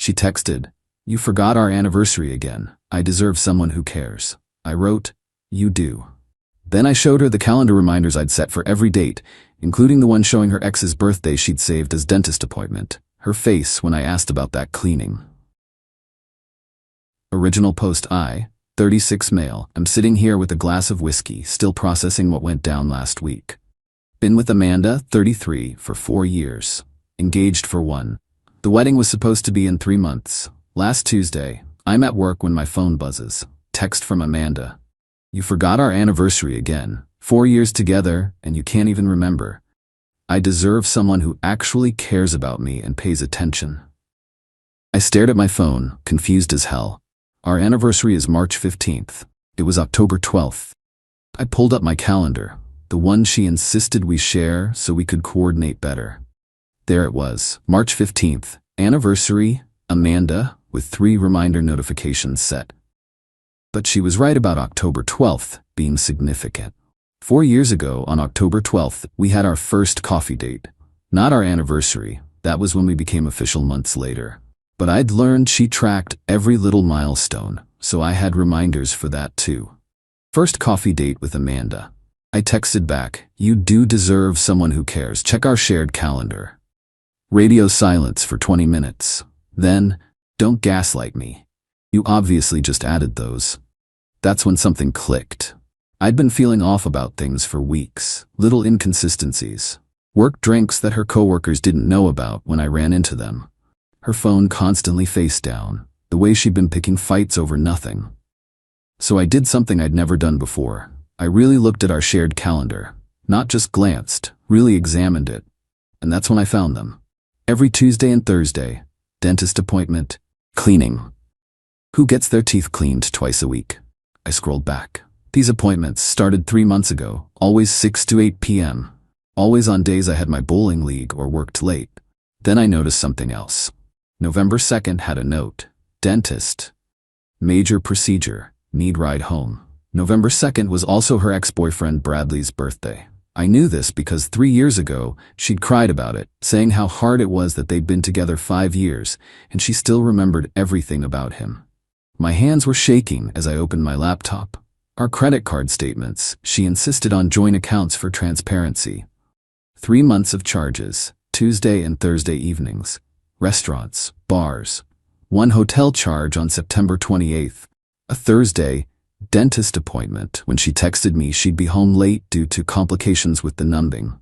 She texted, "You forgot our anniversary again. I deserve someone who cares." I wrote, "You do." Then I showed her the calendar reminders I'd set for every date, including the one showing her ex's birthday she'd saved as dentist appointment. Her face when I asked about that cleaning. Original post: I, 36 male, am sitting here with a glass of whiskey, still processing what went down last week. Been with Amanda, 33, for 4 years. Engaged for 1. The wedding was supposed to be in 3 months. Last Tuesday, I'm at work when my phone buzzes. Text from Amanda. "You forgot our anniversary again. 4 years together, and you can't even remember. I deserve someone who actually cares about me and pays attention." I stared at my phone, confused as hell. Our anniversary is March 15th. It was October 12th. I pulled up my calendar, the one she insisted we share so we could coordinate better. There it was, March 15th, anniversary, Amanda, with 3 reminder notifications set. But she was right about October 12th being significant. 4 years ago, on October 12th, we had our first coffee date. Not our anniversary, that was when we became official months later. But I'd learned she tracked every little milestone, so I had reminders for that too. First coffee date with Amanda. I texted back, "You do deserve someone who cares. Check our shared calendar." Radio silence for 20 minutes. Then, "Don't gaslight me. You obviously just added those." That's when something clicked. I'd been feeling off about things for weeks, little inconsistencies. Work drinks that her coworkers didn't know about when I ran into them. Her phone constantly face down, the way she'd been picking fights over nothing. So I did something I'd never done before. I really looked at our shared calendar. Not just glanced, really examined it. And that's when I found them. Every Tuesday and Thursday, dentist appointment, cleaning. Who gets their teeth cleaned twice a week? I scrolled back. These appointments started 3 months ago, always 6 to 8 p.m. Always on days I had my bowling league or worked late. Then I noticed something else. November 2nd had a note. Dentist. Major procedure. Need ride home. November 2nd was also her ex-boyfriend Bradley's birthday. I knew this because 3 years ago, she'd cried about it, saying how hard it was that they'd been together 5 years, and she still remembered everything about him. My hands were shaking as I opened my laptop. Our credit card statements, she insisted on joint accounts for transparency. 3 months of charges, Tuesday and Thursday evenings. Restaurants, bars. 1 hotel charge on September 28th. A Thursday, dentist appointment when she texted me she'd be home late due to complications with the numbing.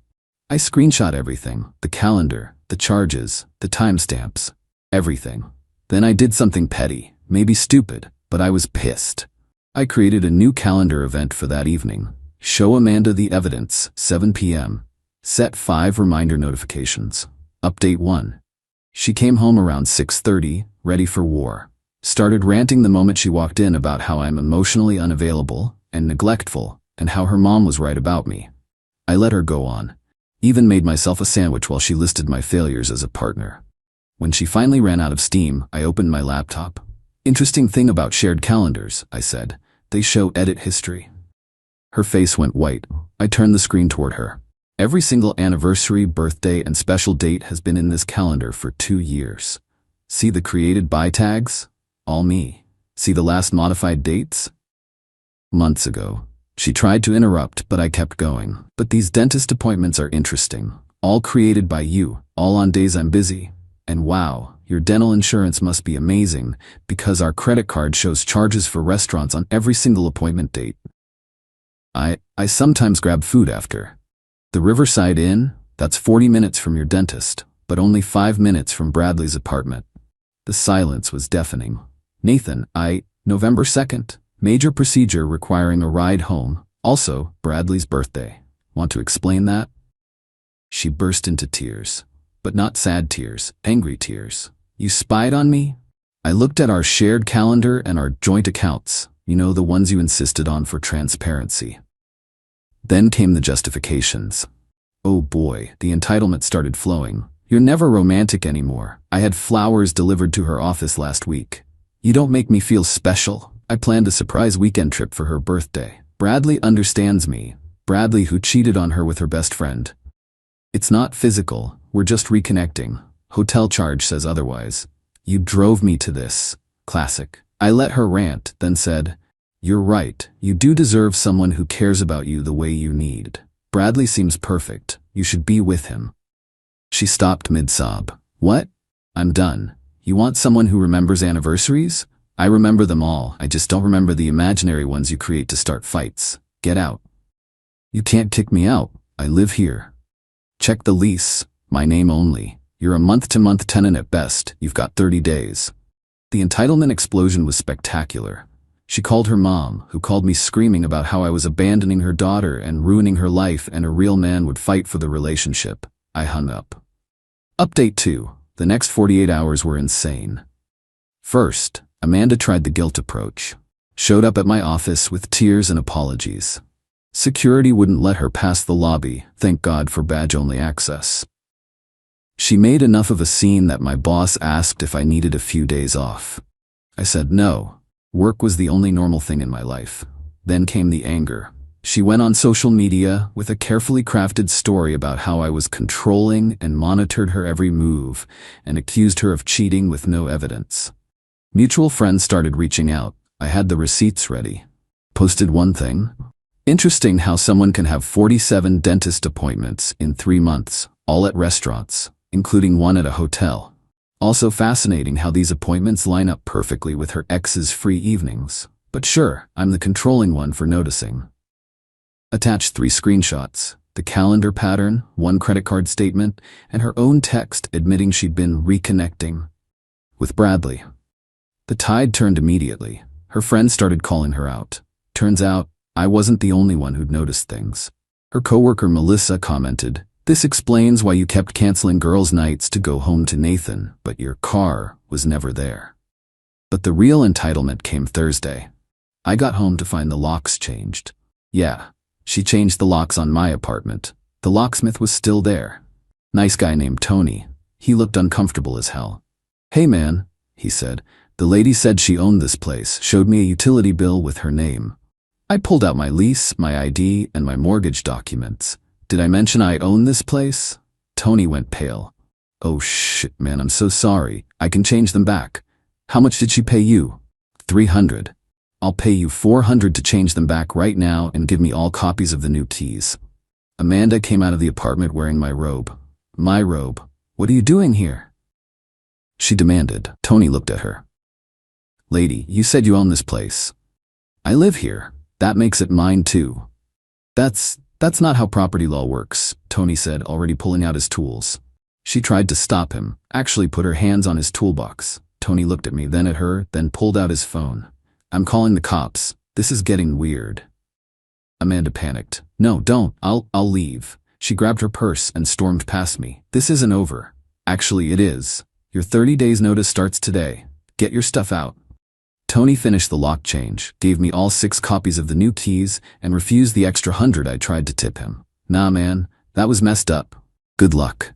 I screenshot everything, the calendar, the charges, the timestamps, everything. Then I did something petty, maybe stupid, but I was pissed. I created a new calendar event for that evening. Show Amanda the evidence, 7 p.m. Set 5 reminder notifications. Update 1. She came home around 6:30, ready for war. Started ranting the moment she walked in about how I'm emotionally unavailable and neglectful, and how her mom was right about me. I let her go on. Even made myself a sandwich while she listed my failures as a partner. When she finally ran out of steam, I opened my laptop. "Interesting thing about shared calendars," I said. "They show edit history." Her face went white. I turned the screen toward her. Every single anniversary, birthday, and special date has been in this calendar for 2 years. See the created by tags? All me. See the last modified dates? Months ago. She tried to interrupt, but I kept going. "But these dentist appointments are interesting. All created by you, all on days I'm busy. And wow, your dental insurance must be amazing, because our credit card shows charges for restaurants on every single appointment date. I sometimes grab food after. The Riverside Inn, that's 40 minutes from your dentist, but only 5 minutes from Bradley's apartment." The silence was deafening. "Nathan, November 2nd, major procedure requiring a ride home, also Bradley's birthday. Want to explain that?" She burst into tears. But not sad tears, angry tears. "You spied on me?" I looked at our shared calendar and our joint accounts, the ones you insisted on for transparency. Then came the justifications. Oh boy, the entitlement started flowing. "You're never romantic anymore. I had flowers delivered to her office last week. You don't make me feel special. I planned a surprise weekend trip for her birthday. Bradley understands me. Bradley who cheated on her with her best friend. It's not physical, we're just reconnecting. Hotel charge says otherwise. You drove me to this. Classic. I let her rant, then said, "You're right. You do deserve someone who cares about you the way you need. Bradley seems perfect. You should be with him." She stopped mid-sob. "What? I'm done. You want someone who remembers anniversaries? I remember them all. I just don't remember the imaginary ones you create to start fights. Get out." "You can't kick me out. I live here." "Check the lease. My name only. You're a month-to-month tenant at best. You've got 30 days. The entitlement explosion was spectacular. She called her mom, who called me screaming about how I was abandoning her daughter and ruining her life and a real man would fight for the relationship. I hung up. Update 2. The next 48 hours were insane. First, Amanda tried the guilt approach. Showed up at my office with tears and apologies. Security wouldn't let her pass the lobby, thank God for badge-only access. She made enough of a scene that my boss asked if I needed a few days off. I said no. Work was the only normal thing in my life. Then came the anger. She went on social media with a carefully crafted story about how I was controlling and monitored her every move and accused her of cheating with no evidence. Mutual friends started reaching out. I had the receipts ready. Posted one thing. Interesting how someone can have 47 dentist appointments in 3 months, all at restaurants, including one at a hotel. Also fascinating how these appointments line up perfectly with her ex's free evenings. But sure, I'm the controlling one for noticing. Attached 3 screenshots, the calendar pattern, 1 credit card statement, and her own text admitting she'd been reconnecting with Bradley. The tide turned immediately. Her friends started calling her out. Turns out, I wasn't the only one who'd noticed things. Her coworker Melissa commented, "This explains why you kept canceling girls' nights to go home to Nathan, but your car was never there." But the real entitlement came Thursday. I got home to find the locks changed. Yeah, she changed the locks on my apartment. The locksmith was still there. Nice guy named Tony. He looked uncomfortable as hell. "Hey man," he said, "the lady said she owned this place, showed me a utility bill with her name." I pulled out my lease, my ID, and my mortgage documents. "Did I mention I own this place?" Tony went pale. "Oh shit, man, I'm so sorry. I can change them back." "How much did she pay you?" $300. "I'll pay you $400 to change them back right now and give me all copies of the new keys." Amanda came out of the apartment wearing my robe. "My robe? What are you doing here?" she demanded. Tony looked at her. "Lady, you said you own this place." "I live here. That makes it mine too." That's not how property law works," Tony said, already pulling out his tools. She tried to stop him, actually put her hands on his toolbox. Tony looked at me, then at her, then pulled out his phone. "I'm calling the cops. This is getting weird." Amanda panicked. "No, don't. I'll leave." She grabbed her purse and stormed past me. "This isn't over." "Actually, it is. Your 30 days notice starts today. Get your stuff out." Tony finished the lock change, gave me all 6 copies of the new keys, and refused the extra $100 I tried to tip him. "Nah man, that was messed up. Good luck."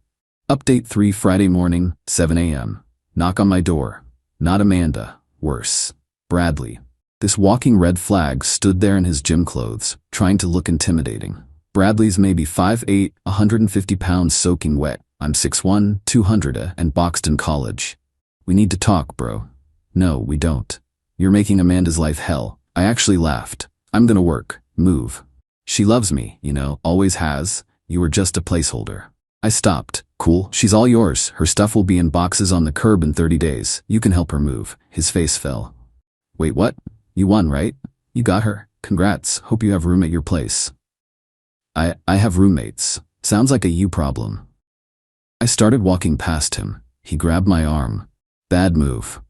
Update 3 Friday morning, 7 a.m. Knock on my door. Not Amanda. Worse. Bradley. This walking red flag stood there in his gym clothes, trying to look intimidating. Bradley's maybe 5'8", 150 pounds soaking wet. I'm 6'1", 200 and boxed in college. "We need to talk, bro." "No, we don't. You're making Amanda's life hell." I actually laughed. "I'm gonna work. Move. She loves me, you know, always has. You were just a placeholder." I stopped. "Cool, she's all yours. Her stuff will be in boxes on the curb in 30 days. You can help her move." His face fell. "Wait, what? You won, right? You got her? Congrats. Hope you have room at your place." I have roommates. Sounds like a you problem." I started walking past him. He grabbed my arm. "Bad move.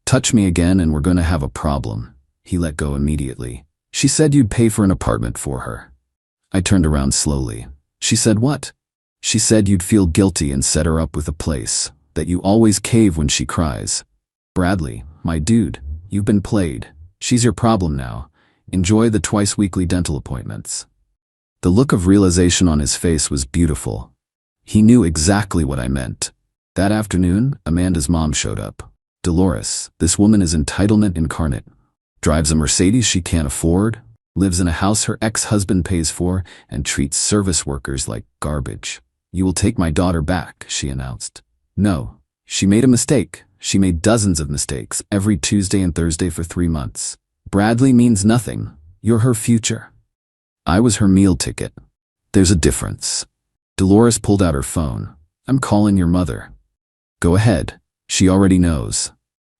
Touch me again and we're gonna have a problem." He let go immediately. "She said you'd pay for an apartment for her." I turned around slowly. "She said what?" "She said you'd feel guilty and set her up with a place, that you always cave when she cries." "Bradley, my dude, you've been played. She's your problem now. Enjoy the twice-weekly dental appointments." The look of realization on his face was beautiful. He knew exactly what I meant. That afternoon, Amanda's mom showed up. Dolores, this woman is entitlement incarnate. Drives a Mercedes she can't afford, lives in a house her ex-husband pays for, and treats service workers like garbage. "You will take my daughter back," she announced. "No, she made a mistake. She made dozens of mistakes every Tuesday and Thursday for 3 months. Bradley means nothing. You're her future. I was her meal ticket. There's a difference. Dolores pulled out her phone. I'm calling your mother. Go ahead. She already knows.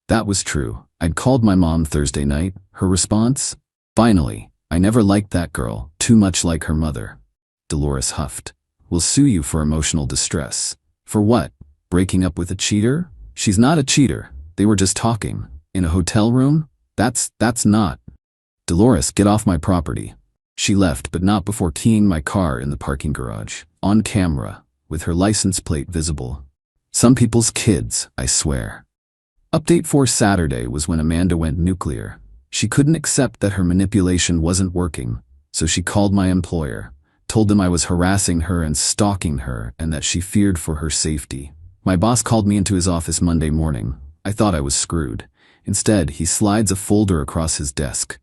That was true. I'd called my mom Thursday night. Her response? Finally. I never liked that girl, too much like her mother. Dolores huffed. We'll sue you for emotional distress. For what? Breaking up with a cheater? She's not a cheater. They were just talking. In a hotel room? That's not. Dolores, get off my property. She left, but not before keying my car in the parking garage, on camera, with her license plate visible. Some people's kids, I swear. Update for Saturday was when Amanda went nuclear. She couldn't accept that her manipulation wasn't working, so she called my employer, told them I was harassing her and stalking her and that she feared for her safety. My boss called me into his office Monday morning. I thought I was screwed. Instead, he slides a folder across his desk.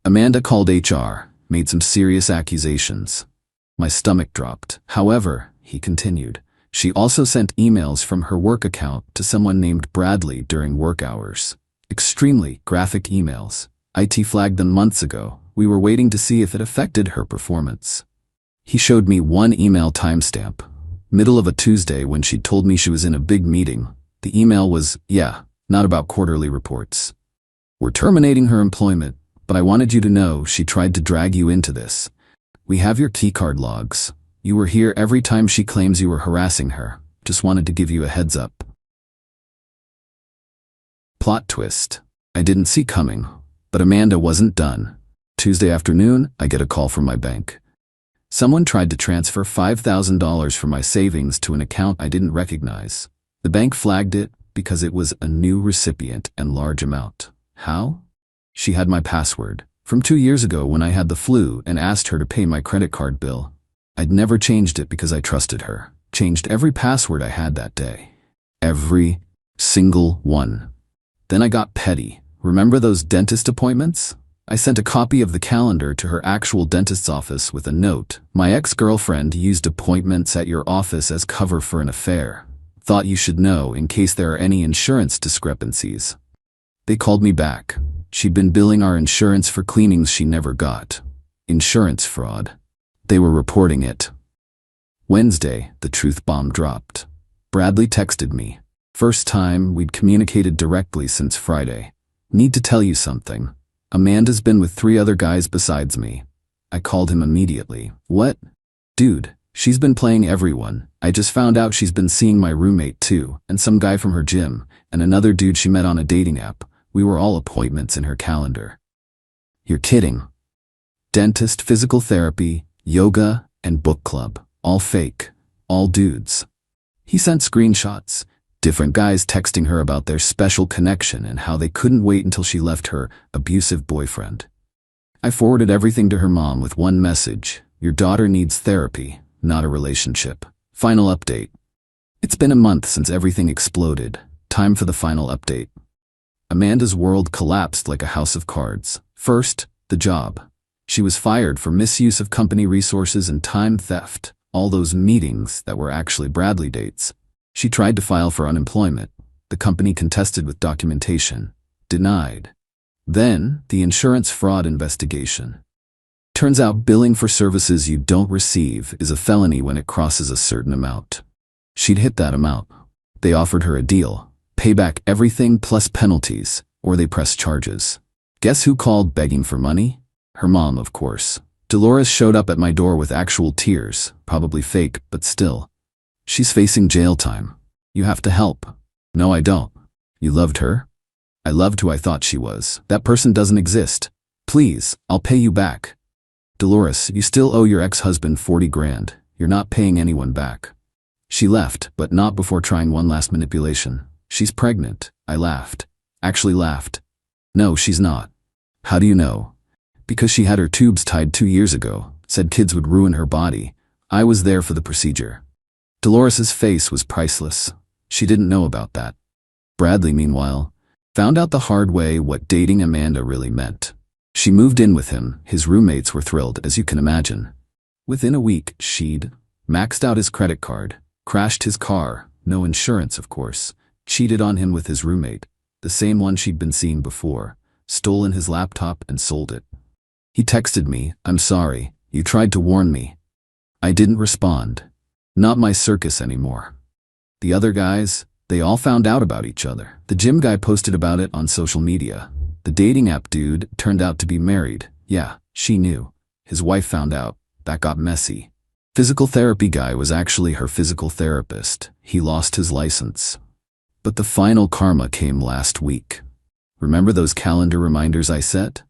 Amanda called HR, made some serious accusations. My stomach dropped. However, he continued, she also sent emails from her work account to someone named Bradley during work hours. Extremely graphic emails. IT flagged them months ago. We were waiting to see if it affected her performance. He showed me one email timestamp. Middle of a Tuesday when she'd told me she was in a big meeting. The email was, yeah, not about quarterly reports. We're terminating her employment, but I wanted you to know she tried to drag you into this. We have your keycard logs. You were here every time she claims you were harassing her. Just wanted to give you a heads up. Plot twist. I didn't see coming, but Amanda wasn't done. Tuesday afternoon, I get a call from my bank. Someone tried to transfer $5,000 from my savings to an account I didn't recognize. The bank flagged it because it was a new recipient and large amount. How? She had my password from 2 years ago when I had the flu and asked her to pay my credit card bill. I'd never changed it because I trusted her. Changed every password I had that day. Every single one. Then I got petty. Remember those dentist appointments? I sent a copy of the calendar to her actual dentist's office with a note. My ex-girlfriend used appointments at your office as cover for an affair. Thought you should know in case there are any insurance discrepancies. They called me back. She'd been billing our insurance for cleanings she never got. Insurance fraud. They were reporting it. Wednesday, the truth bomb dropped. Bradley texted me. First time we'd communicated directly since Friday. Need to tell you something. Amanda's been with 3 other guys besides me. I called him immediately. What? Dude, she's been playing everyone. I just found out she's been seeing my roommate too, and some guy from her gym, and another dude she met on a dating app. We were all appointments in her calendar. You're kidding. Dentist, physical therapy, yoga, and book club. All fake. All dudes. He sent screenshots. Different guys texting her about their special connection and how they couldn't wait until she left her abusive boyfriend. I forwarded everything to her mom with one message. Your daughter needs therapy, not a relationship. Final update. It's been a month since everything exploded. Time for the final update. Amanda's world collapsed like a house of cards. First, the job. She was fired for misuse of company resources and time theft. All those meetings that were actually Bradley dates. She tried to file for unemployment. The company contested with documentation. Denied. Then, the insurance fraud investigation. Turns out billing for services you don't receive is a felony when it crosses a certain amount. She'd hit that amount. They offered her a deal. Pay back everything plus penalties, or they press charges. Guess who called begging for money? Her mom, of course. Dolores showed up at my door with actual tears, probably fake, but still. She's facing jail time. You have to help. No, I don't. You loved her? I loved who I thought she was. That person doesn't exist. Please, I'll pay you back. Dolores, you still owe your ex-husband 40 grand. You're not paying anyone back. She left, but not before trying one last manipulation. She's pregnant. I laughed. Actually laughed. No, she's not. How do you know? Because she had her tubes tied 2 years ago. Said kids would ruin her body. I was there for the procedure. Dolores's face was priceless. She didn't know about that. Bradley, meanwhile, found out the hard way what dating Amanda really meant. She moved in with him. His roommates were thrilled, as you can imagine. Within a week, she'd maxed out his credit card, crashed his car, no insurance, of course, cheated on him with his roommate, the same one she'd been seeing before, stolen his laptop and sold it. He texted me, "I'm sorry, you tried to warn me." I didn't respond. Not my circus anymore. The other guys, they all found out about each other. The gym guy posted about it on social media. The dating app dude turned out to be married. Yeah, she knew. His wife found out. That got messy. Physical therapy guy was actually her physical therapist. He lost his license. But the final karma came last week. Remember those calendar reminders I set?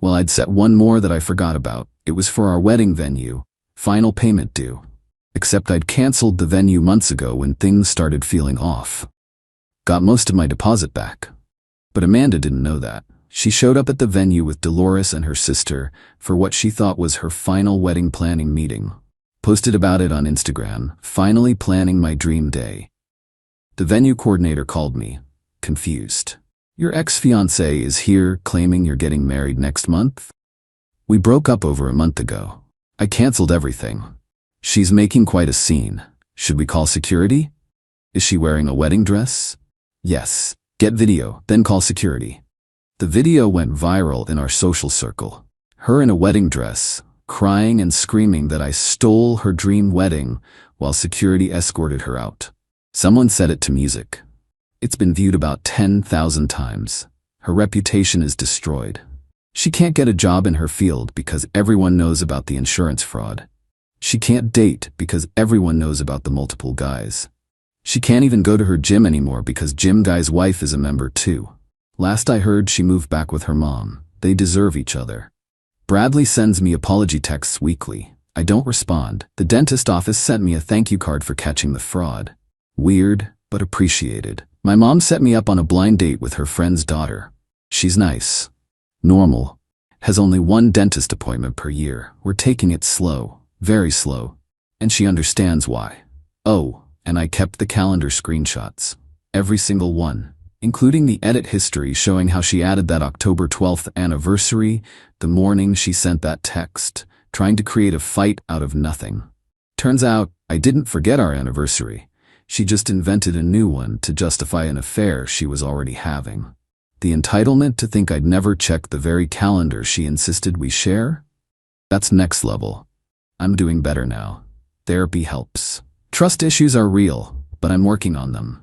Well, I'd set one more that I forgot about. It was for our wedding venue. Final payment due. Except I'd canceled the venue months ago when things started feeling off. Got most of my deposit back. But Amanda didn't know that. She showed up at the venue with Dolores and her sister for what she thought was her final wedding planning meeting. Posted about it on Instagram, finally planning my dream day. The venue coordinator called me, confused. "Your ex-fiancé is here claiming you're getting married next month?" "We broke up over a month ago. I canceled everything. She's making quite a scene. Should we call security? Is she wearing a wedding dress?" "Yes. Get video, then call security." The video went viral in our social circle. Her in a wedding dress, crying and screaming that I stole her dream wedding while security escorted her out. Someone set it to music. It's been viewed about 10,000 times. Her reputation is destroyed. She can't get a job in her field because everyone knows about the insurance fraud. She can't date because everyone knows about the multiple guys. She can't even go to her gym anymore because gym guy's wife is a member too. Last I heard, she moved back with her mom. They deserve each other. Bradley sends me apology texts weekly. I don't respond. The dentist office sent me a thank you card for catching the fraud. Weird, but appreciated. My mom set me up on a blind date with her friend's daughter. She's nice. Normal. Has only one dentist appointment per year. We're taking it slow, very slow. And she understands why. Oh, and I kept the calendar screenshots. Every single one. Including the edit history showing how she added that October 12th anniversary, the morning she sent that text, trying to create a fight out of nothing. Turns out, I didn't forget our anniversary. She just invented a new one to justify an affair she was already having. The entitlement to think I'd never check the very calendar she insisted we share? That's next level. I'm doing better now. Therapy helps. Trust issues are real, but I'm working on them.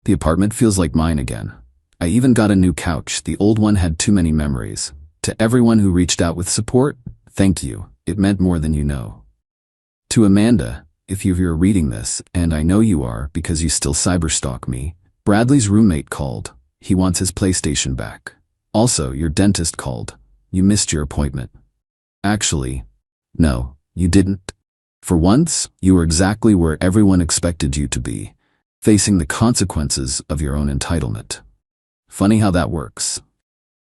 The apartment feels like mine again. I even got a new couch. The old one had too many memories. To everyone who reached out with support, thank you. It meant more than you know. To Amanda, if you're reading this, and I know you are because you still cyberstalk me, Bradley's roommate called. He wants his PlayStation back. Also, your dentist called. You missed your appointment. Actually, no, you didn't. For once, you were exactly where everyone expected you to be, facing the consequences of your own entitlement. Funny how that works.